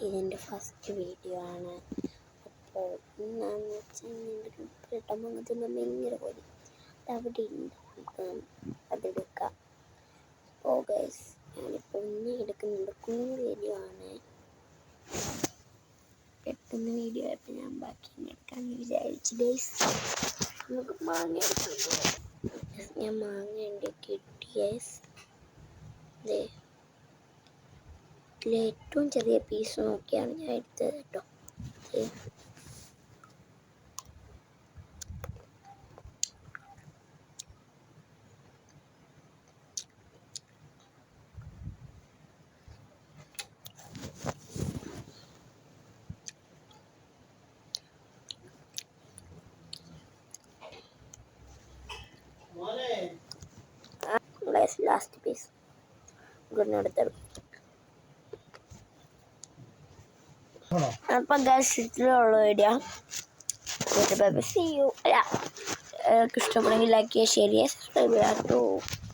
ഇതിൻ്റെ first video ആണ്. അപ്പോൾ എന്നാന്ന് വെച്ചാൽ എൻ്റെ പെട്ടെന്ന് തിന്നാൻ ഭയങ്കര കൊതി. അതവിടെ ഉണ്ട്, നമുക്ക് അതെടുക്കാം. ഓ ഗൈസ്, ഞാനിപ്പോൾ ഒന്നും എടുക്കുന്നുണ്ട്. കുഞ്ഞു വീഡിയോ ആണ്, പെട്ടെന്ന് വീഡിയോ ആയപ്പോൾ ഞാൻ ബാക്കി എടുക്കാമെന്ന് വിചാരിച്ചു. ഗൈസ്, നമുക്ക് മാങ്ങ എടുക്കാം. ഞാൻ മാങ്ങ ഉണ്ട് കിട്ടി ഗൈസ്. ഏറ്റവും ചെറിയ പീസ് നോക്കിയാണ് ഞാൻ എടുത്തത് കേട്ടോ. ലാസ്റ്റ് പീസ് എടുത്തത്. അപ്പം ഇത്രയുള്ള വീഡിയോ. ഇഷ്ടപ്പെടുമെങ്കിൽ ലൈക്ക് ചെയ്യുക, ഷെയർ ചെയ്യുക, സബ്സ്ക്രൈബ് ചെയ്യുക.